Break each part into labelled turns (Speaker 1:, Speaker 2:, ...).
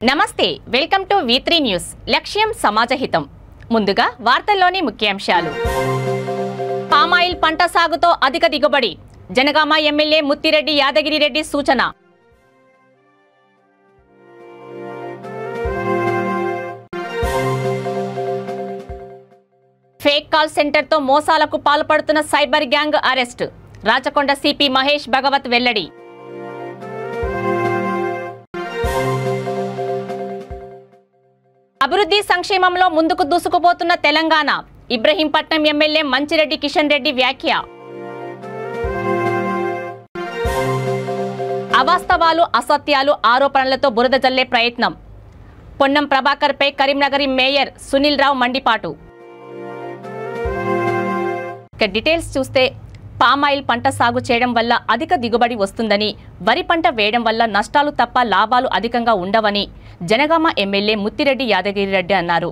Speaker 1: నమస్తే, welcome to V3 news. లక్ష్యం సమాజహితం. ముందుగా వార్తల్లోని ముఖ్యాంశాలు. పామాయిల్ పంట సాగుతో అధిక దిగుబడి. జనగామ ఎమ్మెల్యే ముత్తిరెడ్డి యాదగిరిరెడ్డి సూచన. ఫేక్ కాల్ సెంటర్తో మోసాలకు పాల్పడుతున్న cyber gang arrest. Rachakonda CP Mahesh Bhagwat వెల్లడి. అభివృద్ధి సంక్షేమంలో ముందుకు దూసుకుపోతున్న తెలంగాణ. ఇబ్రహీంపట్నం ఎమ్మెల్యే మంచిరెడ్డి కిషన్ రెడ్డి వ్యాఖ్య. అవాస్తవాలు, అసత్యాలు, ఆరోపణలతో బురద జల్లే ప్రయత్నం. పొన్నం ప్రభాకర్పై కరీంనగర్ మేయర్ సునీల్ రావు మండిపాటు. ఇక డీటెయిల్స్ చూస్తే, పామాయిల్ పంట సాగు చేయడం వల్ల అధిక దిగుబడి వస్తుందని, వరి పంట వేయడం వల్ల నష్టాలు తప్ప లాభాలు అధికంగా ఉండవని జనగామ ఎమ్మెల్యే ముత్తిరెడ్డి యాదగిరిరెడ్డి అన్నారు.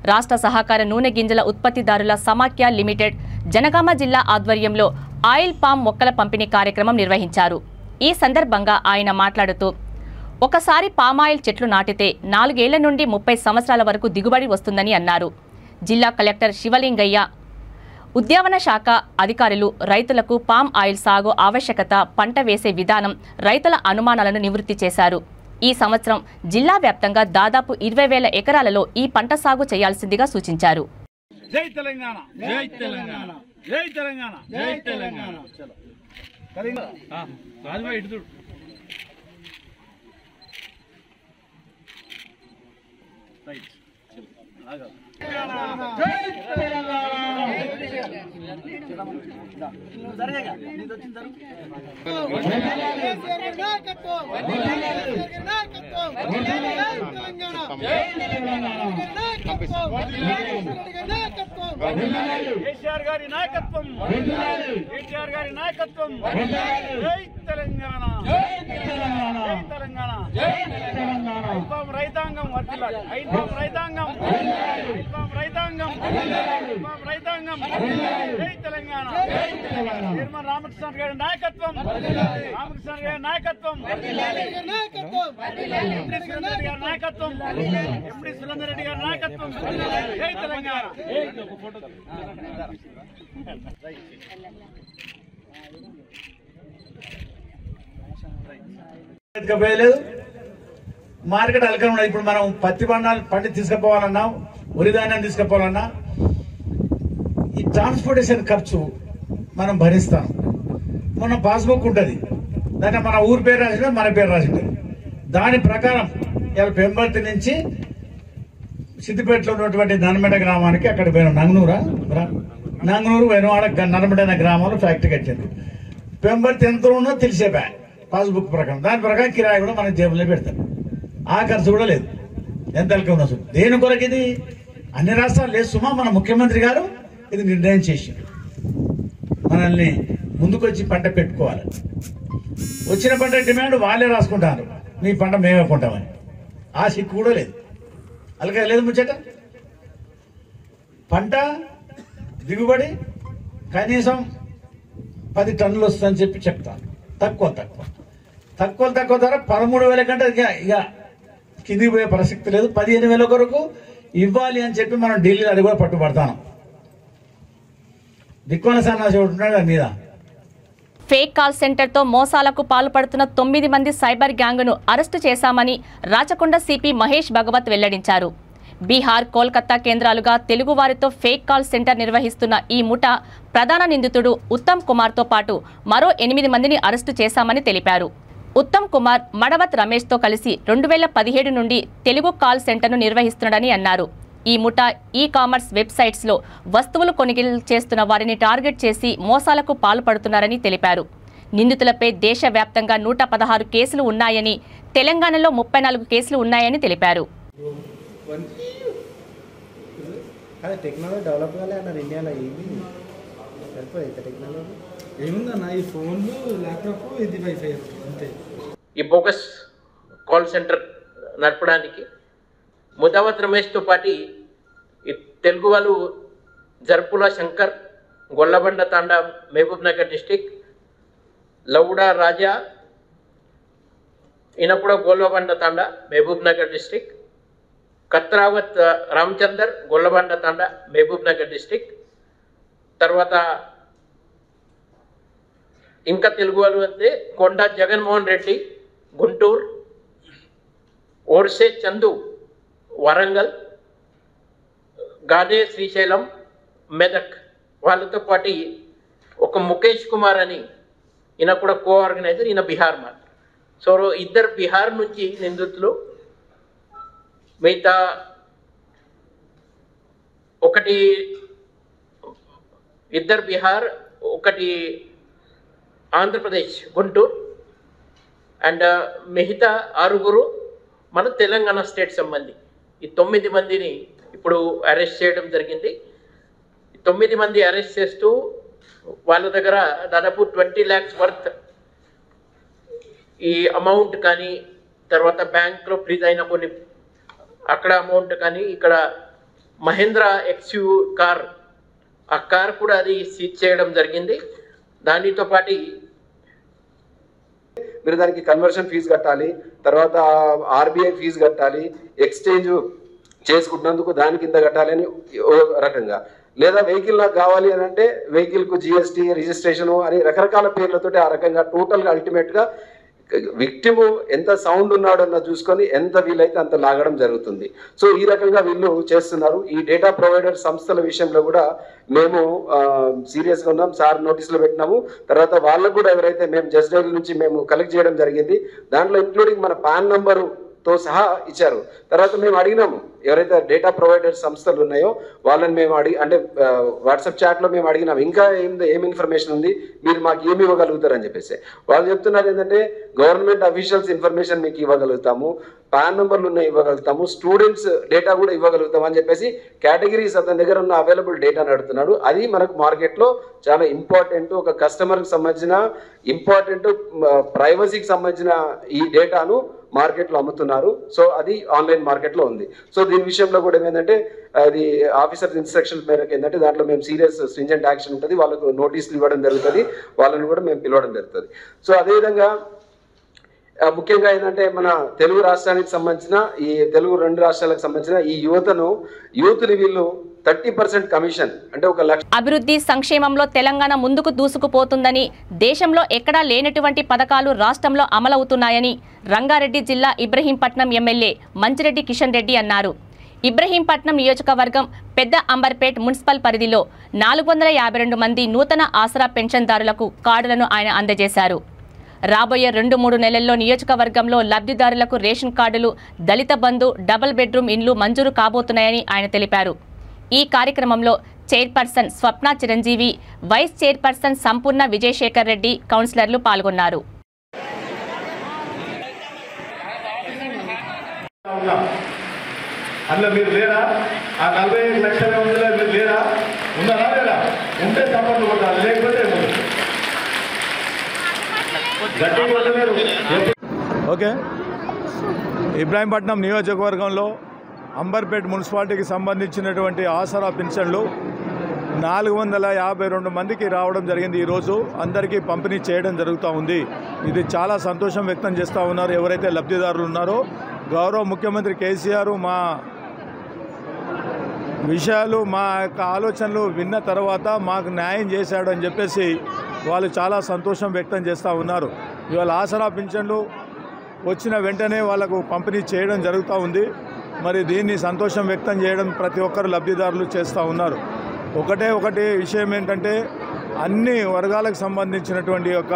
Speaker 1: రాష్ట్ర సహకార నూనె గింజల ఉత్పత్తిదారుల సమాఖ్య లిమిటెడ్ జనగామ జిల్లా ఆధ్వర్యంలో ఆయిల్ పామ్ మొక్కల పంపిణీ కార్యక్రమం నిర్వహించారు. ఈ సందర్భంగా ఆయన మాట్లాడుతూ, ఒకసారి పామాయిల్ చెట్లు నాటితే 4 ఏళ్ల నుండి 30 సంవత్సరాల వరకు దిగుబడి వస్తుందని అన్నారు. జిల్లా కలెక్టర్ శివలింగయ్య, ఉద్యావన శాఖ అధికారులు రైతులకు పామ్ ఆయిల్ సాగు ఆవశ్యకత, పంట వేసే విధానం, రైతుల అనుమానాలను నివృత్తి చేశారు. ఈ సంవత్సరం జిల్లా వ్యాప్తంగా దాదాపు 20,000 ఎకరాలలో ఈ పంట సాగు చేయాల్సిందిగా సూచించారు.
Speaker 2: జై తెలంగాణ, జై తెలంగాణ, జై తెలంగాణ, జై తెలంగాణ. రాజుభాయ్ ఇటు చూడు. రైట్ ఆగా. జై తెలంగాణ. జరగగా నీది వచ్చింది జరుగు. కేసీఆర్ గారి నాయకత్వం, కేసీఆర్ గారి నాయకత్వం. జై తెలంగాణ, జై తెలంగాణ, జై తెలంగాణ. ఐపాం రైతాంగం వర్ధిల్లాలి, ఐపాం రైతాంగం, ఐపాం రైతాంగం, ఐపాం రైతాంగం. జై తెలంగాణ. చైర్మన్ రామకృష్ణ గారి నాయకత్వం, రామకృష్ణ గారి నాయకత్వం, ఎండి సురేందర్ రెడ్డి గారి నాయకత్వం, ఎండి సురేందర్ రెడ్డి గారి నాయకత్వం. జై తెలంగాణ. లేదు, మార్కెట్ అలకం ఉన్నది. ఇప్పుడు మనం పత్తి పండి తీసుకుపోవాలన్నా, వరి ధాన్యం తీసుకుపోవాలన్నా ఈ ట్రాన్స్పోర్టేషన్ ఖర్చు మనం భరిస్తాం. మన పాస్బుక్ ఉంటుంది, దాన్ని మన ఊరి పేరు రాసింటే మన పేరు రాసింటుంది. దాని ప్రకారం ఇలా పెంబర్తి నుంచి సిద్దిపేటలో ఉన్నటువంటి నర్మడ గ్రామానికి అక్కడ పోయిన నంగనూరు వెనువాడ నర్మడ అనే గ్రామంలో ఫ్యాక్టరీ కట్టారు. పెంబర్తి ఎంత ఉన్నో తెలిసే పాస్బుక్ ప్రకారం, దాని ప్రకారం కిరాయి కూడా మన జేబులో పెడతారు. ఆ ఖర్చు కూడా లేదు. ఎంత అలకం అసలు దేని కొరకు ఇది? అన్ని రాష్ట్రాలు లేదు సుమా. మన ముఖ్యమంత్రి గారు ఇది నిర్ణయం చేసి మనల్ని ముందుకొచ్చి పంట పెట్టుకోవాలి. వచ్చిన పంట డిమాండ్ వాళ్ళే రాసుకుంటారు, మీ పంట మేమే కొంటామని. ఆ సిక్కు కూడా లేదు, అలాగే లేదు ముచ్చట. పంట దిగుబడి కనీసం 10 టన్నులు వస్తుందని చెప్పి చెప్తాను. తక్కువ ధర 13,000 కంటే ఇక కిందికి పోయే ప్రసక్తి లేదు. 15,000 వరకు ఇవ్వాలి అని చెప్పి మనం ఢిల్లీలో అది కూడా పట్టుబడతాం. దిక్కున సన్నాసి ఉంటున్నాడు మీద.
Speaker 1: ఫేక్ కాల్ సెంటర్తో మోసాలకు పాల్పడుతున్న 9 మంది సైబర్ గ్యాంగ్ను అరెస్టు చేశామని రాచకొండ సిపి మహేష్ భగవత్ వెల్లడించారు. బీహార్, కోల్కతా కేంద్రాలుగా తెలుగువారితో ఫేక్ కాల్ సెంటర్ నిర్వహిస్తున్న ఈ ముఠా ప్రధాన నిందితుడు ఉత్తమ్ కుమార్తో పాటు మరో 8 మందిని అరెస్టు చేశామని తెలిపారు. ఉత్తమ్ కుమార్ మడవత్ రమేష్తో కలిసి 2017 నుండి తెలుగు కాల్ సెంటర్ను నిర్వహిస్తున్నాడని అన్నారు. ఈ ముఠా ఈ-కామర్స్ వెబ్సైట్స్లో వస్తువులు కొనుగోలు చేస్తున్న వారిని టార్గెట్ చేసి మోసాలకు పాల్పడుతున్నారని తెలిపారు. నిందితులపై దేశవ్యాప్తంగా 116 కేసులు ఉన్నాయని, తెలంగాణలో 34 కేసులు ఉన్నాయని తెలిపారు.
Speaker 3: టెక్నాలజీ డెవలప్ కాలేదు ఇండియాలో. సరిపోయింది టెక్నాలజీ. ఏముందన్న ఈ ఫోన్లు, ల్యాప్టాప్, ఇది వైఫై అంతే.
Speaker 4: ఈ బోగస్ కాల్ సెంటర్ నడపడానికి ముదావత్ రమేష్తో పాటు ఈ తెలుగు వాళ్ళు జర్పుల శంకర్, గొల్లబండ తాండా, మహబూబ్ నగర్ డిస్టిక్, లౌడా రాజా, ఈయన కూడా గోల్వబండ తాండా మహబూబ్ నగర్ డిస్టిక్. కత్రావత్ రామచందర్ గొల్లబండ తాండా మహబూబ్ నగర్ డిస్టిక్. తర్వాత ఇంకా తెలుగు వాళ్ళు అంటే కొండ జగన్మోహన్ రెడ్డి గుంటూరు, ఓర్సే చందు వరంగల్, గాదే శ్రీశైలం మెదక్. వాళ్ళతో పాటు ఒక ముఖేష్ కుమార్ అని ఈయన కూడా ఆర్గనైజర్, ఈయన బీహార్ మాట. సో ఇద్దరు బీహార్ నుంచి నిందితులు, మిగతా ఇద్దరు బీహార్, ఒకటి ఆంధ్రప్రదేశ్ గుంటూరు, అండ్ మిగతా 6 మన తెలంగాణ స్టేట్ సంబంధి. ఈ 9 మందిని ఇప్పుడు అరెస్ట్ చేయడం జరిగింది. 9 మంది అరెస్ట్ చేస్తూ వాళ్ళ దగ్గర దాదాపు 20 lakhs వర్త్ ఈ అమౌంట్ కానీ, తర్వాత బ్యాంక్లో ఫ్రీజ్ అయిన కొన్ని అక్కడ అమౌంట్ కానీ, ఇక్కడ మహేంద్ర ఎక్స్యూ కార్, ఆ కార్ కూడా అది సీజ్ చేయడం జరిగింది. దానితో పాటు
Speaker 5: మీరు దానికి కన్వర్షన్ ఫీజు కట్టాలి, తర్వాత ఆర్బీఐ ఫీజు కట్టాలి, ఎక్స్చేంజ్ చేసుకుంటున్నందుకు దాని కింద కట్టాలి అని రకంగా, లేదా వెహికల్ నాకు కావాలి అని అంటే వెహికల్కు జిఎస్టీ రిజిస్ట్రేషను అని రకరకాల పేర్లతోటి ఆ రకంగా టోటల్గా అల్టిమేట్గా విక్టిమ్ ఎంత సౌండ్ ఉన్నాడో అన్న చూసుకొని ఎంత వీలైతే అంత లాగడం జరుగుతుంది. సో ఈ రకంగా వీళ్ళు చేస్తున్నారు. ఈ డేటా ప్రొవైడర్ సంస్థల విషయంలో కూడా మేము సీరియస్గా ఉన్నాం. సార్ నోటీసులు పెట్టినాము. తర్వాత వాళ్ళకు కూడా ఎవరైతే మేము జస్ట్ డైల్ నుంచి మేము కలెక్ట్ చేయడం జరిగింది, దాంట్లో ఇంక్లూడింగ్ మన పాన్ నంబరుతో సహా ఇచ్చారు. తర్వాత మేము అడిగినాము ఎవరైతే డేటా ప్రొవైడర్ సంస్థలు ఉన్నాయో వాళ్ళని మేము అంటే వాట్సాప్ చాట్లో మేము అడిగినాము ఇంకా ఏం ఇన్ఫర్మేషన్ ఉంది, మీరు మాకు ఏమి ఇవ్వగలుగుతారని చెప్పేసి. వాళ్ళు చెప్తున్నారు ఏంటంటే గవర్నమెంట్ అఫీషియల్స్ ఇన్ఫర్మేషన్ మీకు ఇవ్వగలుగుతాము, పాన్ నెంబర్లు ఉన్నాయి ఇవ్వగలుగుతాము, స్టూడెంట్స్ డేటా కూడా ఇవ్వగలుగుతాం అని చెప్పేసి కేటగిరీస్ అతని దగ్గర ఉన్న అవైలబుల్ డేటాను అడుగుతున్నాడు. అది మనకు మార్కెట్లో చాలా ఇంపార్టెంట్. ఒక కస్టమర్కి సంబంధించిన ఇంపార్టెంట్ ప్రైవసీకి సంబంధించిన ఈ డేటాను మార్కెట్లో అమ్ముతున్నారు. సో అది ఆన్లైన్ మార్కెట్లో ఉంది. సో దీని విషయంలో కూడా ఏమైందంటే అది ఆఫీసర్ ఇన్స్ట్రక్షన్ మేరకు ఏంటంటే దాంట్లో మేము సీరియస్ స్ట్రింజెంట్ యాక్షన్ ఉంటుంది, వాళ్ళకు నోటీసులు ఇవ్వడం జరుగుతుంది, వాళ్ళని కూడా మేము పిలవడం జరుగుతుంది. సో అదేవిధంగా ముఖ్యంగా ఏంటంటే మన తెలుగు రాష్ట్రానికి సంబంధించిన ఈ తెలుగు 2 రాష్ట్రాలకు సంబంధించిన ఈ యూత్ని వీళ్ళు 30% కమిషన్ అంటే 1 లక్ష.
Speaker 1: అభివృద్ధి సంక్షేమంలో తెలంగాణ ముందుకు దూసుకుపోతుందని, దేశంలో ఎక్కడా లేనటువంటి పథకాలు రాష్ట్రంలో అమలవుతున్నాయని రంగారెడ్డి జిల్లా ఇబ్రహీంపట్నం ఎమ్మెల్యే మంచిరెడ్డి కిషన్ రెడ్డి అన్నారు. ఇబ్రహీంపట్నం నియోజకవర్గం పెద్ద అంబర్పేట్ మున్సిపల్ పరిధిలో 452 మంది నూతన ఆసరా పెన్షన్దారులకు కార్డులను ఆయన అందజేశారు. రాబోయే 2-3 నెలల్లో నియోజకవర్గంలో లబ్ధిదారులకు రేషన్ కార్డులు, దళిత బంధు, డబుల్ బెడ్రూమ్ ఇండ్లు మంజూరు కాబోతున్నాయని ఆయన తెలిపారు. ఈ కార్యక్రమంలో చైర్పర్సన్ స్వప్న చిరంజీవి, వైస్ చైర్పర్సన్ సంపూర్ణ విజయశేఖర్ రెడ్డి, కౌన్సిలర్లు పాల్గొన్నారు.
Speaker 6: అందులో మీరు లేరా? ఆ 45 లక్షల మందిలో మీరు లేరా? ఉన్నారా లేదా? ఉంటే తప్పట్లు కొట్టాలి, లేకపోతే
Speaker 7: ఓకే. ఇబ్రాహీంపట్నం నియోజకవర్గంలో అంబర్పేట్ మున్సిపాలిటీకి సంబంధించినటువంటి ఆసరా పెన్షన్లు 452 మందికి రావడం జరిగింది. ఈరోజు అందరికీ పంపిణీ చేయడం జరుగుతూ ఉంది. ఇది చాలా సంతోషం వ్యక్తం చేస్తూ ఉన్నారు ఎవరైతే లబ్ధిదారులు ఉన్నారో. గౌరవ ముఖ్యమంత్రి కేసీఆర్ మా విషయాలు, మా యొక్క ఆలోచనలు విన్న తర్వాత మాకు న్యాయం చేశాడు అని చెప్పేసి వాళ్ళు చాలా సంతోషం వ్యక్తం చేస్తూ ఉన్నారు. ఇవాళ ఆసరా పింఛన్లు వచ్చిన వెంటనే వాళ్ళకు పంపిణీ చేయడం జరుగుతూ ఉంది. మరి దీన్ని సంతోషం వ్యక్తం చేయడం ప్రతి ఒక్కరు లబ్ధిదారులు చేస్తూ ఉన్నారు. ఒకటి విషయం ఏంటంటే అన్ని వర్గాలకు సంబంధించినటువంటి యొక్క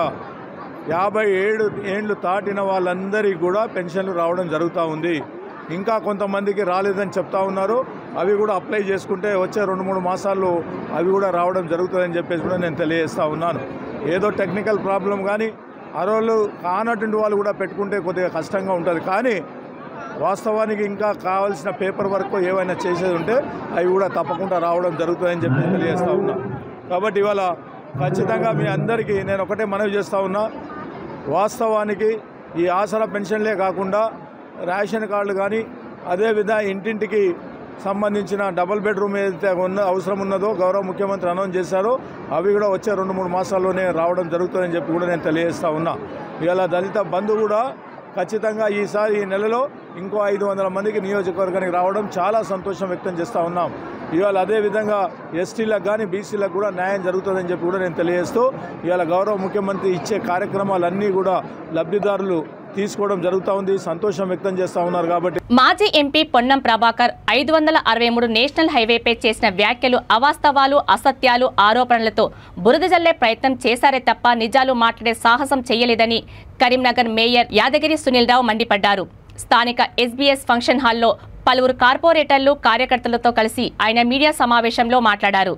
Speaker 7: 57 ఏండ్లు దాటిన వాళ్ళందరికీ కూడా పెన్షన్లు రావడం జరుగుతూ ఉంది. ఇంకా కొంతమందికి రాలేదని చెప్తా ఉన్నారు. అవి కూడా అప్లై చేసుకుంటే వచ్చే 2-3 మాసాల్లో అవి కూడా రావడం జరుగుతుందని చెప్పేసి కూడా నేను తెలియజేస్తూ ఉన్నాను. ఏదో టెక్నికల్ ప్రాబ్లం కానీ అరోళ్ళు కానటువంటి వాళ్ళు కూడా పెట్టుకుంటే కొద్దిగా కష్టంగా ఉంటుంది. కానీ వాస్తవానికి ఇంకా కావాల్సిన పేపర్ వర్క్ ఏవైనా చేసేది ఉంటే అవి కూడా తప్పకుండా రావడం జరుగుతుందని చెప్పి తెలియజేస్తూ ఉన్నా. కాబట్టి ఇవాళ ఖచ్చితంగా మీ అందరికీ నేను ఒకటే మనవి చేస్తూ ఉన్నా, వాస్తవానికి ఈ ఆసరా పెన్షన్లే కాకుండా రేషన్ కార్డులు కానీ అదేవిధంగా ఇంటింటికి సంబంధించిన డబుల్ బెడ్రూమ్ ఏదైతే అవసరం ఉన్నదో గౌరవ ముఖ్యమంత్రి అనౌన్స్ చేశారో అవి కూడా వచ్చే 2-3 మాసాల్లోనే రావడం జరుగుతుందని చెప్పి కూడా నేను తెలియజేస్తూ ఉన్నా. ఇవాళ దళిత బంధు కూడా ఖచ్చితంగా ఈసారి ఈ నెలలో ఇంకో 500 మందికి నియోజకవర్గానికి రావడం చాలా సంతోషం వ్యక్తం చేస్తూ ఉన్నాం. ఇవాళ అదేవిధంగా ఎస్టీలకు కానీ బీసీలకు కూడా న్యాయం జరుగుతుందని చెప్పి కూడా నేను తెలియజేస్తూ ఇవాళ గౌరవ ముఖ్యమంత్రి ఇచ్చే కార్యక్రమాలన్నీ కూడా లబ్ధిదారులు తీసుకోవడం జరుగుతూ ఉంది, సంతోషం వ్యక్తం చేస్తూ ఉన్నారు. కాబట్టి
Speaker 1: మాజీ ఎంపీ పొన్నం ప్రభాకర్ 563 నేషనల్ హైవేపై చేసిన వ్యాఖ్యలు అవాస్తవాలు, అసత్యాలు, ఆరోపణలతో బురద జల్లే ప్రయత్నం చేశారే తప్ప నిజాలు మాట్లాడే సాహసం చేయలేదని కరీంనగర్ మేయర్ యాదగిరి సునీల్ రావు మండిపడ్డారు. స్థానిక ఎస్బీఎస్ ఫంక్షన్ హాల్లో పలువురు కార్పొరేటర్లు, కార్యకర్తలతో కలిసి ఆయన మీడియా సమావేశంలో మాట్లాడారు.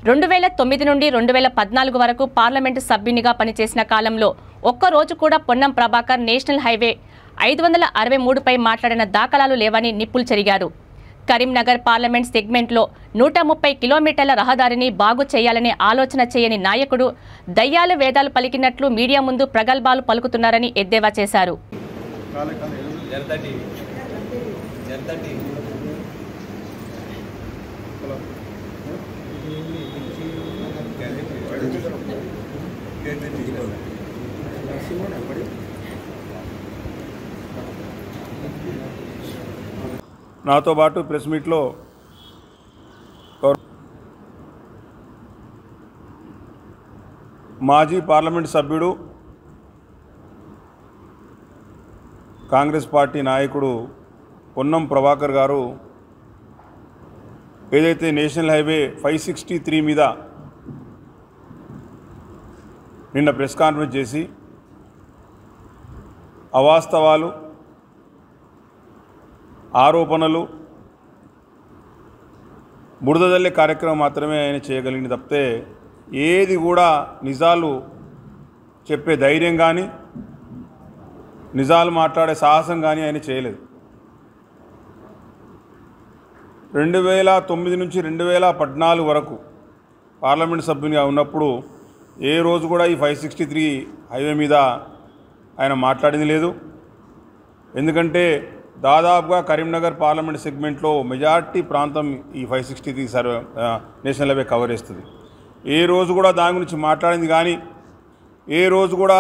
Speaker 1: 2009 నుండి 2014 వరకు పార్లమెంటు సభ్యునిగా పనిచేసిన కాలంలో ఒక్కరోజు కూడా పొన్నం ప్రభాకర్ నేషనల్ హైవే 563పై మాట్లాడిన దాఖలాలు లేవని నిప్పులు చెరిగారు. కరీంనగర్ పార్లమెంట్ సెగ్మెంట్లో 130 కిలోమీటర్ల రహదారిని బాగు చేయాలనే ఆలోచన చేయని నాయకుడు దయ్యాలు వేదాలు పలికినట్లు మీడియా ముందు ప్రగల్భాలు పలుకుతున్నారని ఎద్దేవా చేశారు.
Speaker 8: నాతో పాటు ప్రెస్ మీట్లో మాజీ పార్లమెంట్ సభ్యుడు, కాంగ్రెస్ పార్టీ నాయకుడు పొన్నం ప్రభాకర్ గారు ఏదైతే నేషనల్ హైవే 563 మీద నిన్న ప్రెస్ కాన్ఫరెన్స్ చేసి అవాస్తవాలు, ఆరోపణలు, బురదజల్లే కార్యక్రమం మాత్రమే ఆయన చేయగలిగింది తప్పితే ఏది కూడా నిజాలు చెప్పే ధైర్యం కానీ నిజాలు మాట్లాడే సాహసం కానీ ఆయన చేయలేదు. 2009 నుంచి 2014 వరకు పార్లమెంట్ సభ్యునిగా ఉన్నప్పుడు ఏ రోజు కూడా ఈ 563 హైవే మీద ఆయన మాట్లాడింది లేదు. ఎందుకంటే దాదాపుగా కరీంనగర్ పార్లమెంట్ సెగ్మెంట్లో మెజార్టీ ప్రాంతం ఈ 563 నేషనల్ హైవే కవర్ చేస్తుంది. ఏ రోజు కూడా దాని గురించి మాట్లాడింది కానీ ఏ రోజు కూడా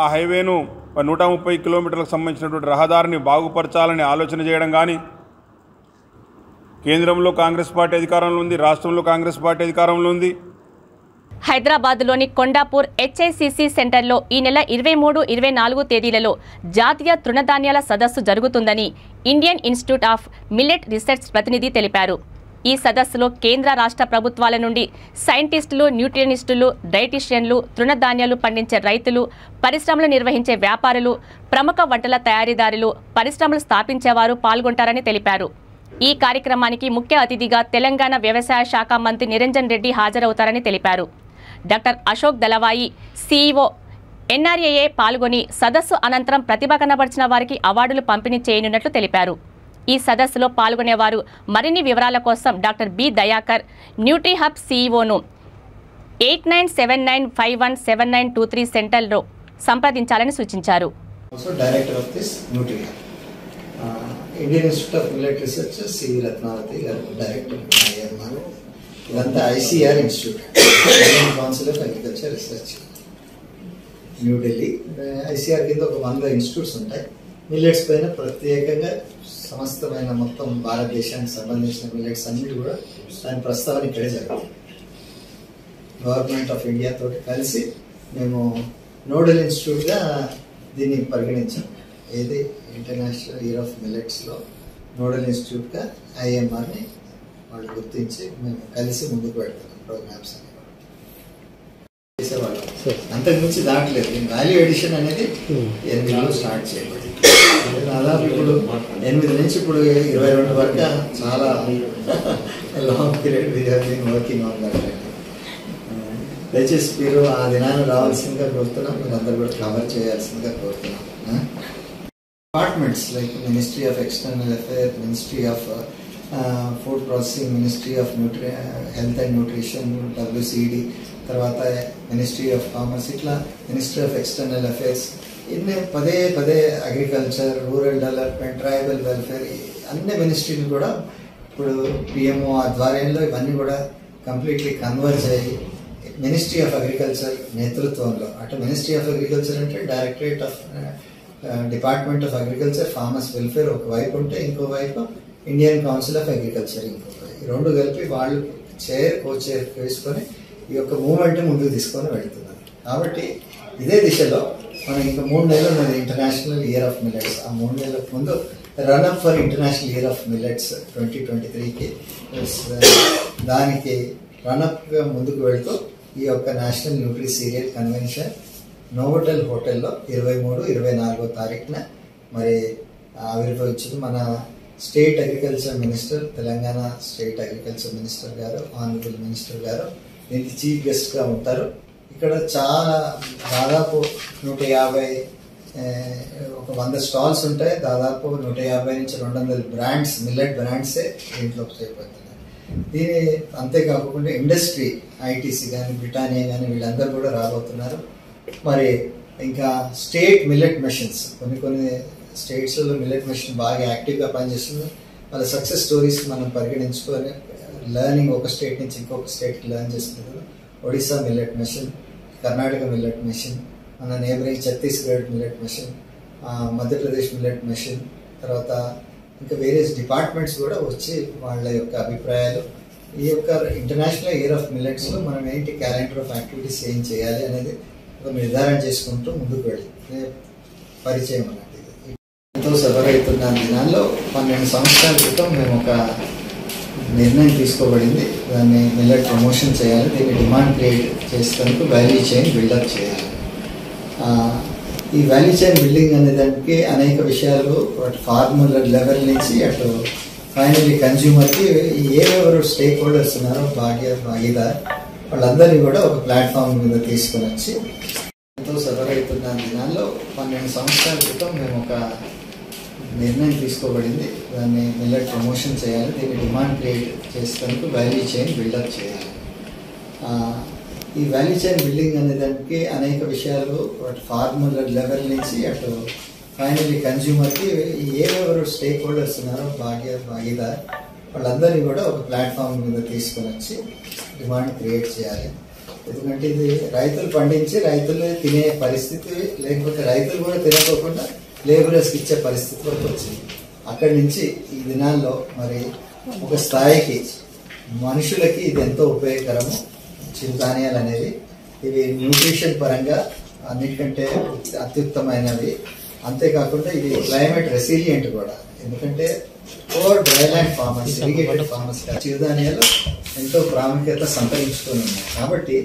Speaker 8: ఆ హైవేను 130 కిలోమీటర్లకు సంబంధించినటువంటి రహదారిని బాగుపరచాలని ఆలోచన చేయడం కానీ, కేంద్రంలో కాంగ్రెస్ పార్టీ అధికారంలో ఉంది, రాష్ట్రంలో కాంగ్రెస్ పార్టీ అధికారంలో ఉంది.
Speaker 1: హైదరాబాద్లోని కొండాపూర్ హెచ్ఐసిసి సెంటర్లో ఈ నెల 23, 24 తేదీలలో జాతీయ తృణధాన్యాల సదస్సు జరుగుతుందని Indian Institute of Millet research ప్రతినిధి తెలిపారు. ఈ సదస్సులో కేంద్ర రాష్ట్ర ప్రభుత్వాల నుండి సైంటిస్టులు, న్యూట్రియనిస్టులు, డైటీషియన్లు, తృణధాన్యాలు పండించే రైతులు, పరిశ్రమలు నిర్వహించే వ్యాపారులు, ప్రముఖ వంటల తయారీదారులు, పరిశ్రమలు స్థాపించేవారు పాల్గొంటారని తెలిపారు. ఈ కార్యక్రమానికి ముఖ్య అతిథిగా తెలంగాణ వ్యవసాయ శాఖ మంత్రి నిరంజన్ రెడ్డి హాజరవుతారని తెలిపారు. డాక్టర్ అశోక్ దళవాయి, సీఈఓ ఎన్ఆర్ఏఏ పాల్గొని సదస్సు అనంతరం ప్రతిభ కనబర్చిన వారికి అవార్డులు పంపిణీ చేయనున్నట్లు తెలిపారు. ఈ సదస్సులో పాల్గొనేవారు మరిన్ని వివరాల కోసం doctor B Dayakar, nutri hub సీఈఓను 8979517923 సెంటర్లో సంప్రదించాలని సూచించారు.
Speaker 9: Indian Institute of Millet Research C Ratnavati గారు డైరెక్టర్ అయ్యారు. ఇదంతా ICR institute, Indian Council of Agriculture Research, New Delhi. ICR కింద ఒక 100 ఇన్స్టిట్యూట్స్ ఉంటాయి. మిల్లెట్స్ పైన ప్రత్యేకంగా సమస్తమైన మొత్తం భారతదేశానికి సంబంధించిన మిల్లెట్స్ అన్నిటి కూడా దాని ప్రస్తావన ఇక్కడే జరుగుతుంది. గవర్నమెంట్ ఆఫ్ ఇండియా తోటి కలిసి మేము నోడల్ ఇన్స్టిట్యూట్గా దీన్ని పరిగణించాం. ఏది ఇంటర్నేషనల్ ఇయర్ ఆఫ్ మిల్లెట్స్లో నోడల్ ఇన్స్టిట్యూట్గా ఐఎంఆర్ని వాళ్ళు గుర్తించి మేము కలిసి ముందుకు పెడుతున్నాం ప్రోగ్రామ్స్ అని చేసేవాళ్ళం. అంతకుమించి దాంట్లేదు. వాల్యూ ఎడిషన్ అనేది 8లో స్టార్ట్ చేయబడింది. దాదాపు ఇప్పుడు 8 నుంచి ఇప్పుడు 22 వరకు చాలా long period working on that. దయచేసి మీరు ఆ దినాన్ని రావాల్సిందిగా కోరుతున్నాం. మీరు అందరూ కూడా కవర్ చేయాల్సిందిగా కోరుతున్నాం. Departments like Ministry of External Affairs, Ministry of Food Processing, Ministry of Health and Nutrition, WCD, తర్వాత Ministry of Commerce, ఇట్లా Ministry of External Affairs, ఇన్ని పదే agriculture, rural development, tribal welfare, అన్ని మినిస్ట్రీలు కూడా ఇప్పుడు పిఎంఓ ఆధ్వర్యంలో ఇవన్నీ కూడా కంప్లీట్లీ కన్వర్జ్ అయ్యి మినిస్ట్రీ ఆఫ్ అగ్రికల్చర్ నేతృత్వంలో, అటు మినిస్ట్రీ ఆఫ్ అగ్రికల్చర్ అంటే directorate of department of agriculture farmers welfare ఒక వైపు ఉంటే ఇంకో వైపు ఇండియన్ కౌన్సిల్ ఆఫ్ అగ్రికల్చర్ ఇంకొక ఈ రెండు కలిపి వాళ్ళు కో చైర్ వేసుకొని ఈ యొక్క మూవ్మెంట్ ముందుకు తీసుకొని వెళ్తున్నారు. కాబట్టి ఇదే దిశలో మనం ఇంకా 3 నెలలు ఉన్నది ఇంటర్నేషనల్ ఇయర్ ఆఫ్ మిల్లెట్స్. ఆ 3 నెలలకు ముందు run up for international year of millets 2023కి దానికి రన్అప్గా ముందుకు వెళ్తూ ఈ యొక్క national nutri cereal convention Novotel హోటల్లో 23-24 తారీఖున మరి ఆవిర్భవించింది. మన state agriculture minister, Telangana state agriculture minister గారు, ఆనరబుల్ మినిస్టర్ గారు దీనికి చీఫ్ గెస్ట్గా ఉంటారు. ఇక్కడ చాలా దాదాపు 150 ఒక 100 స్టాల్స్ ఉంటాయి. దాదాపు 150 నుంచి 200 బ్రాండ్స్, మిల్లెట్ బ్రాండ్సే దీంట్లోకి చేరిపోతున్నారు. దీని అంతేకాకుండా ఇండస్ట్రీ, ఐటీసీ కానీ, బ్రిటానియా కానీ వీళ్ళందరూ కూడా రాబోతున్నారు. మరి ఇంకా స్టేట్ మిల్లెట్ మిషన్స్, కొన్ని స్టేట్స్లో మిల్లెట్ మిషన్ బాగా యాక్టివ్గా పనిచేస్తుంది. వాళ్ళ సక్సెస్ స్టోరీస్ మనం పరిగణించుకొని లెర్నింగ్ ఒక స్టేట్ నుంచి ఇంకొక స్టేట్కి లెర్న్ చేస్తున్నారు. Odisha millet mission, Karnataka millet mission, మన neighbouring Chhattisgarh millet mission, Madhya Pradesh millet mission, తర్వాత ఇంకా వేరియస్ డిపార్ట్మెంట్స్ కూడా వచ్చి వాళ్ళ యొక్క అభిప్రాయాలు ఈ యొక్క ఇంటర్నేషనల్ ఇయర్ ఆఫ్ మిల్లెట్స్లో మనం ఏంటి క్యాలెండర్ ఆఫ్ యాక్టివిటీస్ ఏం చేయాలి అనేది ఒక నిర్ధారణ చేసుకుంటూ ముందుకు వెళ్ళి పరిచయం అన్నట్టు. ఎంతో సభరైతున్న దినాల్లో 12 సంవత్సరాల క్రితం మేము ఒక నిర్ణయం తీసుకోబడింది. దాన్ని మిల్లెట్ ప్రమోషన్ చేయాలి, దీన్ని డిమాండ్ క్రియేట్ చేసేందుకు వాల్యూ చైన్ బిల్డప్ చేయాలి. ఈ వాల్యూ చైన్ బిల్డింగ్ అనేదానికి అనేక విషయాలు అటు ఫార్మర్ లెవెల్ నుంచి అటు ఫైనల్లీ కన్జ్యూమర్కి ఎవరు స్టేక్ హోల్డర్స్ ఉన్నారో భాగీదార్ వాళ్ళందరినీ కూడా ఒక ప్లాట్ఫామ్ మీద తీసుకొని వచ్చి ఎంతో సభరైతున్న దినాల్లో 12 సంవత్సరాల క్రితం మేము ఒక నిర్ణయం తీసుకోబడింది. దాన్ని మిల్లెట్ ప్రమోషన్ చేయాలి, దీన్ని డిమాండ్ క్రియేట్ చేసేందుకు వాల్యూ చైన్ బిల్డప్ చేయాలి. ఈ వాల్యూ చైన్ బిల్డింగ్ అనేదానికి అనేక విషయాలు అటు ఫార్మర్ లెవెల్ నుంచి అటు ఫైనల్లీ కన్జ్యూమర్కి ఎవరు స్టేక్ హోల్డర్స్ ఉన్నారో భాగీదార్ వాళ్ళందరినీ కూడా ఒక ప్లాట్ఫామ్ మీద తీసుకొని వచ్చి డిమాండ్ క్రియేట్ చేయాలి. ఎందుకంటే ఇది రైతులు పండించి రైతులు తినే పరిస్థితి, లేకపోతే రైతులు కూడా తినకోకుండా లేబరర్స్కి ఇచ్చే పరిస్థితి వరకు వచ్చింది. అక్కడి నుంచి ఈ దినాల్లో మరి ఒక స్థాయికి మనుషులకి ఇది ఎంతో ఉపయోగకరము. చిరుధాన్యాలు అనేవి ఇవి న్యూట్రిషన్ పరంగా అన్నిటికంటే అత్యుత్తమైనవి. అంతేకాకుండా ఇది క్లైమేట్ రెసిలియంట్ కూడా. ఎందుకంటే four dryland farmers, irrigated farmers చిరుధాన్యాలు ఎంతో ప్రాముఖ్యత సంతరించుకొని ఉన్నాయి. కాబట్టి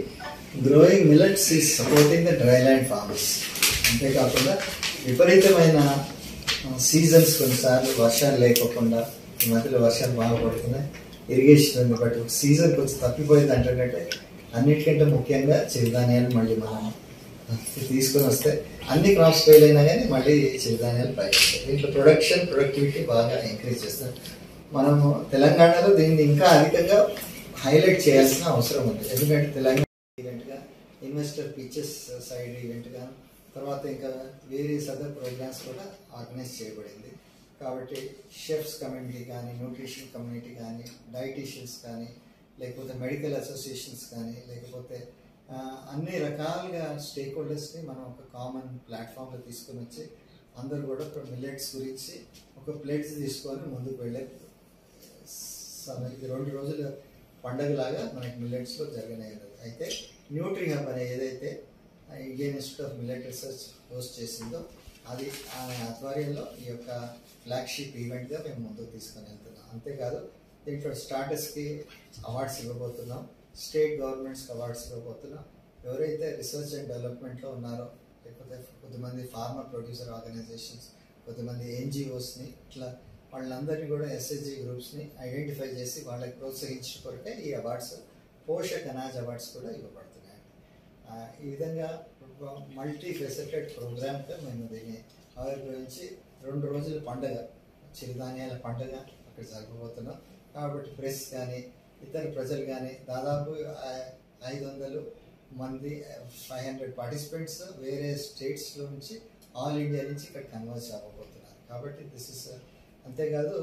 Speaker 9: growing millets is supporting the dryland farmers. అంతేకాకుండా విపరీతమైన సీజన్స్, కొన్నిసార్లు వర్షాలు లేకోకుండా, ఈ మధ్యలో వర్షాలు బాగా పడుతున్నాయి, ఇరిగేషన్ ఉంది, బట్ సీజన్ కొంచెం తప్పిపోయింది అంటారంటే అన్నిటికంటే ముఖ్యంగా చిరుధాన్యాలు మళ్ళీ మనం తీసుకొని వస్తే అన్ని క్రాప్స్ ఫెయిల్ అయినా కానీ మళ్ళీ చిరుధాన్యాలు పైకి వస్తాయి. దీంట్లో ప్రొడక్టివిటీ బాగా ఎంకరేజ్ చేస్తారు. మనము తెలంగాణలో దీన్ని ఇంకా అధికంగా హైలైట్ చేయాల్సిన అవసరం ఉంది. ఎందుకంటే తెలంగాణ ఈవెంట్గా, ఇన్వెస్టర్ పిచెస్ సైడ్ ఈవెంట్గా, తర్వాత ఇంకా వేరియస్ అదర్ ప్రోగ్రామ్స్ కూడా ఆర్గనైజ్ చేయబడింది. కాబట్టి షెఫ్స్ కమ్యూనిటీ కానీ, న్యూట్రిషన్ కమ్యూనిటీ కానీ, డైటీషియన్స్ కానీ, లేకపోతే మెడికల్ అసోసియేషన్స్ కానీ, లేకపోతే అన్ని రకాలుగా స్టేక్ హోల్డర్స్ని మనం ఒక కామన్ ప్లాట్ఫామ్లో తీసుకొని వచ్చి అందరూ కూడా మిల్లెట్స్ గురించి ఒక ప్లేట్స్ తీసుకొని ముందుకు వెళ్ళే ఇది 2 రోజుల పండగలాగా మనకి మిల్లెట్స్లో జరగనేది. అయితే న్యూట్రీ హబ్ అనే ఏదైతే Indian Institute of Millet research host చేసిందో అది ఆ ఆధ్వర్యంలో ఈ యొక్క ఫ్లాగ్షిప్ ఈవెంట్గా మేము ముందుకు తీసుకొని వెళ్తున్నాం. అంతేకాదు దీంట్లో స్టార్టర్స్కి అవార్డ్స్ ఇవ్వబోతున్నాం, స్టేట్ గవర్నమెంట్స్కి అవార్డ్స్ ఇవ్వబోతున్నాం. ఎవరైతే రీసెర్చ్ అండ్ డెవలప్మెంట్లో ఉన్నారో, లేకపోతే కొద్దిమంది ఫార్మర్ ప్రొడ్యూసర్ ఆర్గనైజేషన్స్, కొద్దిమంది ఎన్జిఓస్ని, ఇట్లా వాళ్ళందరినీ కూడా ఎస్ఎస్జి గ్రూప్స్ని ఐడెంటిఫై చేసి వాళ్ళకి ప్రోత్సహించిన కొరకే ఈ అవార్డ్స్, పోషక్ అనాజ్ అవార్డ్స్ కూడా ఇవ్వబడుతున్నాయి. ఈ విధంగా మల్టీ ఫెసిలిటెడ్ ప్రోగ్రామ్గా మేము దీన్ని ఆవిర్భవించి 2 రోజుల పండుగ, చిరుధాన్యాల పండుగ అక్కడ జరగబోతున్నాం. కాబట్టి ప్రెస్ కానీ, ఇతర ప్రజలు కానీ దాదాపు 500 మంది 500 పార్టిసిపెంట్స్ వేరే స్టేట్స్లో నుంచి, ఆల్ ఇండియా నుంచి ఇక్కడ కన్వర్స్ అవ్వబోతున్నారు. కాబట్టి దిస్ ఇస్ అంతేకాదు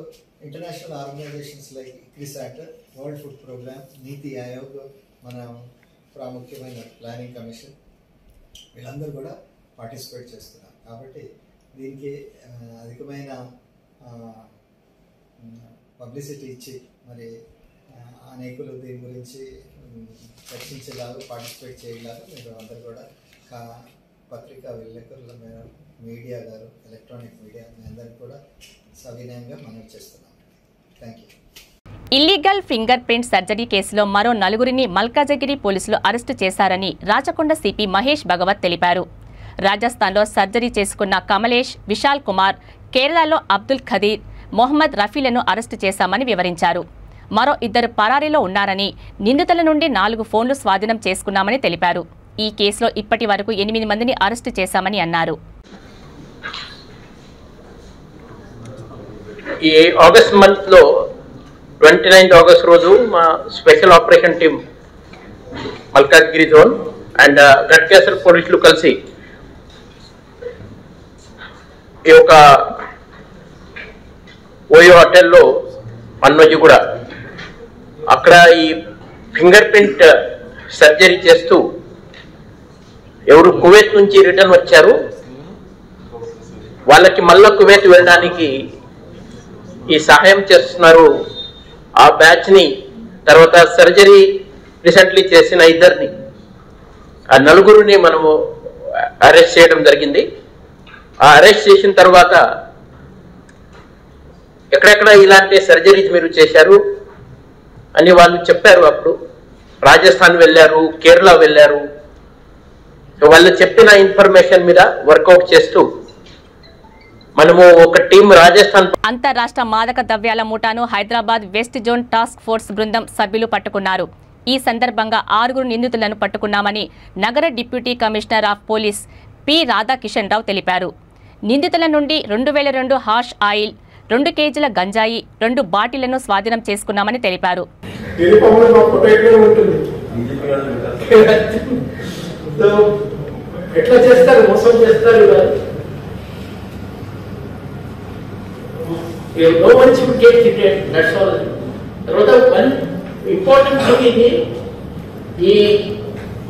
Speaker 9: international organizations like ICRISAT, world food programme, NITI Aayog, మన ప్రాముఖ్యమైన ప్లానింగ్ కమిషన్, వీళ్ళందరూ కూడా పార్టిసిపేట్ చేస్తున్నారు. కాబట్టి దీనికి అధికమైన పబ్లిసిటీ ఇచ్చి మరి అనేకులు దీని గురించి చర్చించేలాగా పార్టిసిపేట్ చేయలాగా మీరు అందరూ కూడా పత్రికా విలేకరుల మీడియా గారు ఎలక్ట్రానిక్ మీడియా మీ అందరికీ కూడా సవినయంగా మనవి చేస్తున్నాం. Thank you.
Speaker 1: Illegal finger print surgery కేసులో మరో నలుగురిని మల్కాజగిరి పోలీసులు అరెస్టు చేశారని రాచకొండ సిపి మహేష్ భగవత్ తెలిపారు. రాజస్థాన్లో సర్జరీ చేసుకున్న కమలేష్, విశాల్ కుమార్, కేరళలో అబ్దుల్ ఖదీర్, మొహమ్మద్ రఫీలను అరెస్టు చేశామని వివరించారు. మరో 2 పరారీలో ఉన్నారని, నిందితుల నుండి 4 ఫోన్లు స్వాధీనం చేసుకున్నామని తెలిపారు. ఈ కేసులో ఇప్పటి వరకు 8 మందిని అరెస్టు చేశామని అన్నారు.
Speaker 4: ఈ ఆగస్ట్ మంత్ లో 29th ఆగస్ట్ రోజు మా special operation team Malkajgiri zone and Ghatkesar పోలీసులు కలిసి ఈ యొక్క ఓయో హోటల్లో మన్మోజిగూడ అక్కడ ఈ ఫింగర్ ప్రింట్ సర్జరీ చేస్తూ ఎవరు కువైట్ నుంచి రిటర్న్ వచ్చారు వాళ్ళకి మళ్ళా కువైట్ వెళ్ళడానికి ఈ సహాయం చేస్తున్నారు. ఆ బ్యాచ్ ని తర్వాత సర్జరీ రీసెంట్లీ చేసిన 2 ఆ 4 మనము అరెస్ట్ చేయడం జరిగింది. ఆ అరెస్ట్ చేసిన తర్వాత ఎక్కడెక్కడ ఇలాంటి సర్జరీస్ మీరు చేశారు అని వాళ్ళు చెప్పారు. అప్పుడు రాజస్థాన్ వెళ్ళారు, కేరళ వెళ్ళారు. సో వాళ్ళు చెప్పిన ఇన్ఫర్మేషన్ మీద వర్కౌట్ చేస్తూ మనము ఒక టీం రాజస్థాన్
Speaker 1: అంతర్రాష్ట్ర మాదక ద్రవ్యాల ముఠాను Hyderabad west zone task force బృందం సభ్యులు పట్టుకున్నారు. ఈ సందర్భంగా 6 నిందితులను పట్టుకున్నామని నగర deputy commissioner of police P Radhakishan Rao తెలిపారు. నిందితుల నుండి 2002 హాష్ ఆయిల్, 2 కేజీల గంజాయి, 2 బాటిళ్లను స్వాధీనం చేసుకున్నామని తెలిపారు.
Speaker 4: ఎట్లా చేస్తారు, మోసం చేస్తారు. No one should get cheated. That's all. తర్వాత వన్ ఇంపార్టెంట్ థింగ్ ఇది, ఈ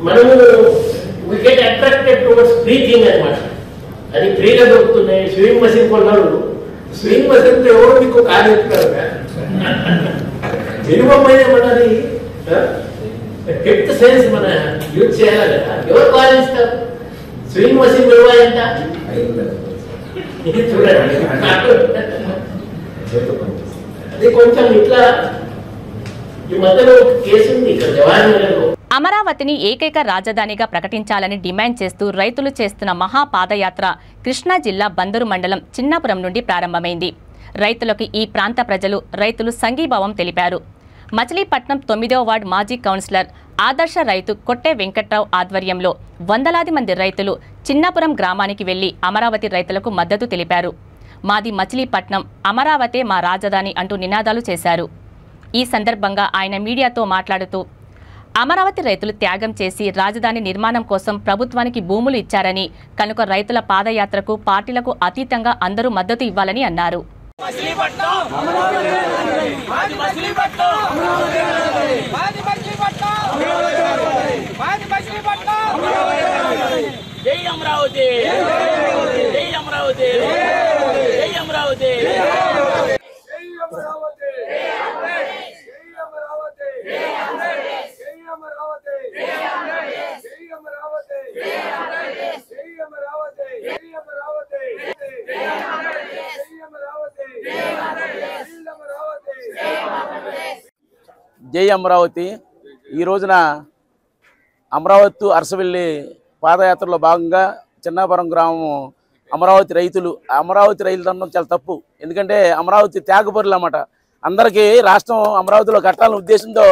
Speaker 4: మనము we get attracted towards free thing అన్నమాట. అది ఫ్రీగా దొరుకుతున్నాయి. స్విమ్మింగ్ మషిన్ కొన్నారు, స్విమ్మింగ్ మషిన్ తో ఎవరు మీకు కాదు చెప్తారు. మినిమం అయినా మనది ఫిఫ్త్ సెన్స్ మన యూజ్ చేయాలి కదా. ఎవరు కాల్ చేస్తారు? స్విమ్మింగ్ మషిన్ విలువ ఎంత చూడండి. అది కొంచెం ఇట్లా ఈ మధ్యలో కేసు ఉంది ఇక్కడ జవాహర్నగర్లో.
Speaker 1: అమరావతిని ఏకైక రాజధానిగా ప్రకటించాలని డిమాండ్ చేస్తూ రైతులు చేస్తున్న మహాపాదయాత్ర కృష్ణా జిల్లా బందరు మండలం చిన్నాపురం నుండి ప్రారంభమైంది. రైతులకు ఈ ప్రాంత ప్రజలు, రైతులు సంఘీభావం తెలిపారు. మచిలీపట్నం 9వ వార్డు మాజీ కౌన్సిలర్ ఆదర్శ రైతు కొట్టే వెంకట్రావు ఆధ్వర్యంలో వందలాది మంది రైతులు చిన్నాపురం గ్రామానికి వెళ్లి అమరావతి రైతులకు మద్దతు తెలిపారు. మాది మచిలీపట్నం, అమరావతే మా రాజధాని అంటూ నినాదాలు చేశారు. ఈ సందర్భంగా ఆయన మీడియాతో మాట్లాడుతూ అమరావతి రైతులు త్యాగం చేసి రాజధాని నిర్మాణం కోసం ప్రభుత్వానికి భూములు ఇచ్చారని, కనుక రైతుల పాదయాత్రకు పార్టీలకు అతీతంగా అందరూ మద్దతు ఇవ్వాలని అన్నారు.
Speaker 10: జై అమరావతి. ఈ రోజున అమరావతి అరసవెల్లి పాదయాత్రలో భాగంగా చిన్నాపురం గ్రామం అమరావతి రైతులు అనడం చాలా తప్పు. ఎందుకంటే అమరావతి త్యాగపరులు అన్నమాట. అందరికీ రాష్ట్రం అమరావతిలో కట్టాలనే ఉద్దేశంతో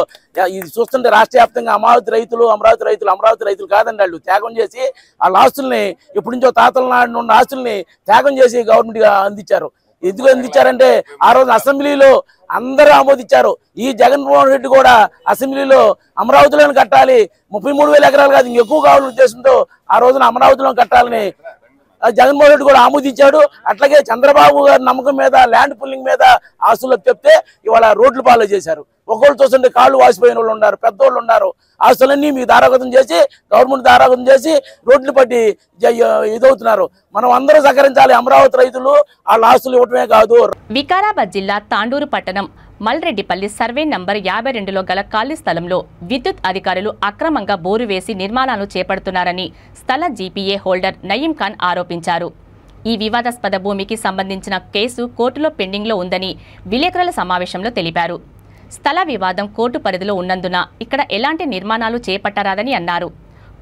Speaker 10: ఇది చూస్తుంటే రాష్ట్ర వ్యాప్తంగా అమరావతి రైతులు కాదండి. వాళ్ళు త్యాగం చేసి వాళ్ళ ఆస్తుల్ని ఎప్పటి నుంచో తాతల నాడు ఉన్న ఆస్తుల్ని త్యాగం చేసి గవర్నమెంట్గా అందించారు. ఎందుకు అందించారంటే ఆ రోజు అసెంబ్లీలో అందరూ ఆమోదించారు. ఈ జగన్మోహన్ రెడ్డి కూడా అసెంబ్లీలో అమరావతిలో కట్టాలి, 33,000 ఎకరాలు కాదు ఇంకెక్కువ కావాలనే ఉద్దేశంతో ఆ రోజున అమరావతిలో కట్టాలని జగన్మోహన్ రెడ్డి కూడా ఆమోదించాడు. అట్లాగే చంద్రబాబు గారి నమ్మకం మీద ల్యాండ్ పుల్లింగ్ మీద ఆస్తులకు చెప్తే ఇవాళ రోడ్లు పాలు చేశారు. ఒకళ్ళు చూస్తుంటే కాళ్ళు వాసిపోయిన వాళ్ళు ఉన్నారు, పెద్దోళ్ళు ఉన్నారు. ఆస్తులన్నీ మీకు దారాగతం చేసి గవర్నమెంట్ దారాగతం చేసి రోడ్లు పట్టి ఇదవుతున్నారు. మనం అందరూ సహకరించాలి. అమరావతి రైతులు వాళ్ళ ఆస్తులు ఇవ్వటమే కాదు.
Speaker 1: వికారాబాద్ జిల్లా తాండూరు పట్టణం మల్రెడ్డిపల్లి సర్వే నంబర్ 52లో గల ఖాళీ స్థలంలో విద్యుత్ అధికారులు అక్రమంగా బోరు వేసి నిర్మాణాలు చేపడుతున్నారని స్థల జీపీఏ హోల్డర్ నయీం ఖాన్ ఆరోపించారు. ఈ వివాదాస్పద భూమికి సంబంధించిన కేసు కోర్టులో పెండింగ్లో ఉందని విలేకరుల సమావేశంలో తెలిపారు. స్థల వివాదం కోర్టు పరిధిలో ఉన్నందున ఇక్కడ ఎలాంటి నిర్మాణాలు చేపట్టరాదని అన్నారు.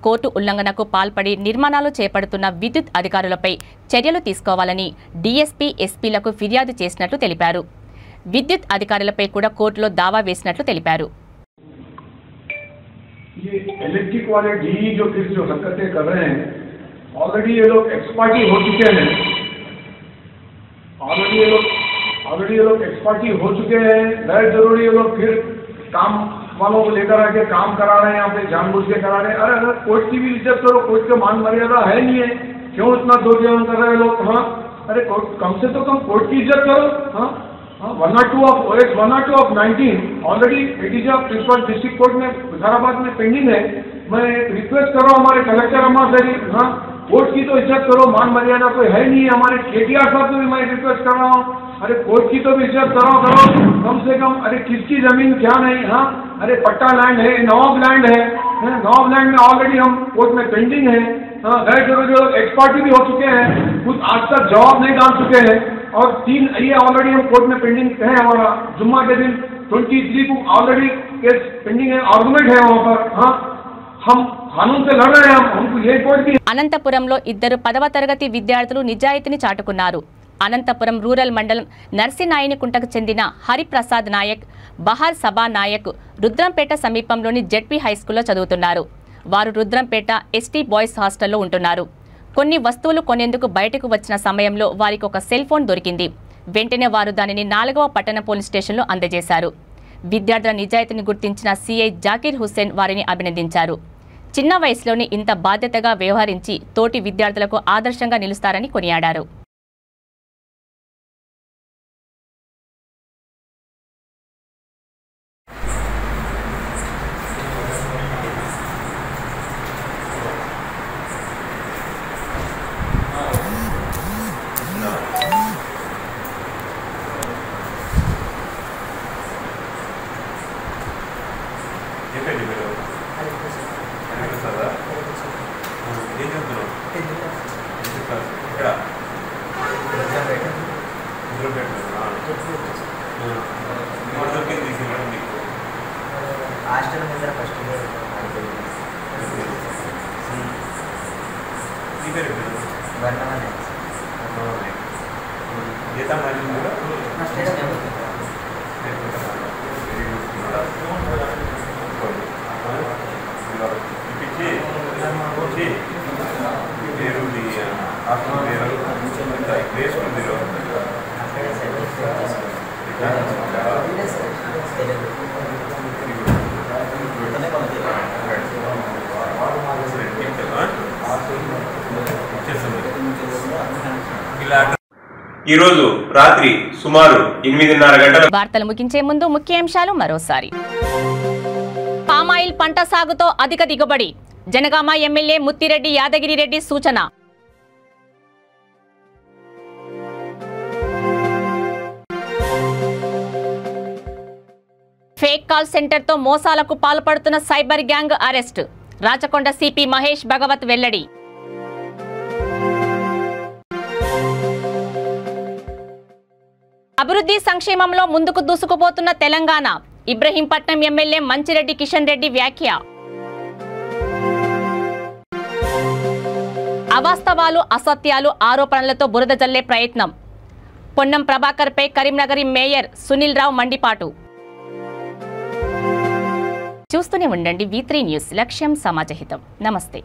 Speaker 1: కోర్టు ఉల్లంఘనకు పాల్పడి నిర్మాణాలు చేపడుతున్న విద్యుత్ అధికారులపై చర్యలు తీసుకోవాలని డీఎస్పీ ఎస్పీలకు ఫిర్యాదు చేసినట్లు తెలిపారు. విద్యుత్ అధికారులపై కూడా కోర్టులో దావా వేసినట్లు తెలిపారు.
Speaker 6: इलेक्ट्रिक वाले डीई जो किस जो हरकतें कर रहे हैं, ऑलरेडी ये लोग एक्सपर्टी हो चुके हैं, ऑलरेडी ये लोग एक्सपर्टी हो चुके हैं। गैर जरूरी ये लोग फिर काम वालों को लेकर आके काम करा रहे हैं, यहाँ पे जानबूझ के करा रहे हैं। अरे अगर कोर्ट की भी इज्जत करो, कोर्ट का मान मर्यादा है नहीं है, क्यों इतना दुर्व्यवहार कर रहे हैं लोग? हाँ, अरे कम से तो कम कोर्ट की इज्जत करो। हाँ, 102 of OS 102 of 19 already it is a principal district court में विकाराबाद में पेंडिंग है। मैं रिक्वेस्ट कर रहा हूँ हमारे कलेक्टर अम्मा से, हाँ कोर्ट की तो इज्जत करो, मान मर्यादा कोई है नहीं है। हमारे केटीआर साहब से भी मैं रिक्वेस्ट कर रहा हूँ, अरे कोर्ट की तो भी इज्जत करो कम से कम। अरे किसकी जमीन क्या नहीं, हाँ अरे पट्टा लैंड है, नवाब लैंड है, नवाब लैंड में ऑलरेडी हम कोर्ट में पेंडिंग है। गैर जरूरी लोग एक्सपर्टी भी हो चुके हैं, कुछ आज तक जवाब नहीं डाल चुके हैं। और 3 ये ऑलरेडी हम कोर्ट में पेंडिंग है। हमारा जुम्मा के दिन 23 को ऑलरेडी केस पेंडिंग है, आर्गुमेंट है वहाँ पर। हाँ, हम कानून से लड़ रहे हैं, हमको ये कोर्ट की।
Speaker 1: అనంతపురంలో ఇద్దరు 10వ తరగతి విద్యార్థులు నిజాయితీని చాటుకున్నారు. అనంతపురం రూరల్ మండలం నర్సినాయనికుంటకు చెందిన హరిప్రసాద్ నాయక్, బహార్ సభా నాయక్ రుద్రంపేట సమీపంలోని జెడ్పీ హైస్కూల్లో చదువుతున్నారు. వారు రుద్రంపేట ఎస్టీ బాయ్స్ హాస్టల్లో ఉంటున్నారు. కొన్ని వస్తువులు కొనేందుకు బయటకు వచ్చిన సమయంలో వారికి ఒక సెల్ ఫోన్ దొరికింది. వెంటనే వారు దానిని 4వ పట్టణ పోలీస్ స్టేషన్లో అందజేశారు. విద్యార్థుల నిజాయితీని గుర్తించిన సీఐ జాకీర్ హుస్సేన్ వారిని అభినందించారు. చిన్న వయసులోనే ఇంత బాధ్యతగా వ్యవహరించి తోటి విద్యార్థులకు ఆదర్శంగా నిలుస్తారని కొనియాడారు.
Speaker 11: ఈ రోజు రాత్రి సుమారు 8:30 గంటల
Speaker 1: వార్తలు ముగించే ముందు ముఖ్యాంశాలు మరోసారి. పామాయిల్ పంట సాగుతో అధిక దిగుబడి, జనగామ ఎమ్మెల్యే ముత్తిరెడ్డి యాదగిరిరెడ్డి సూచన. ఫేక్ కాల్ సెంటర్తో మోసాలకు పాల్పడుతున్న cyber gang arrest, Rachakonda CP Mahesh Bhagwat వెల్లడి. అభివృద్ధి సంక్షేమంలో ముందుకు దూసుకుపోతున్న తెలంగాణ, ఇబ్రహీంపట్నం ఎమ్మెల్యే మంచిరెడ్డి కిషన్ రెడ్డి వ్యాఖ్య. అవాస్తవాలు, అసత్యాలు, ఆరోపణలతో బురద జల్లే ప్రయత్నం, పొన్నం ప్రభాకర్పై కరీంనగర్ మేయర్ సునీల్ రావు మండిపాటు. చూస్తూనే ఉండండి V3 న్యూస్, లక్ష్యం సమాజహితం. నమస్తే.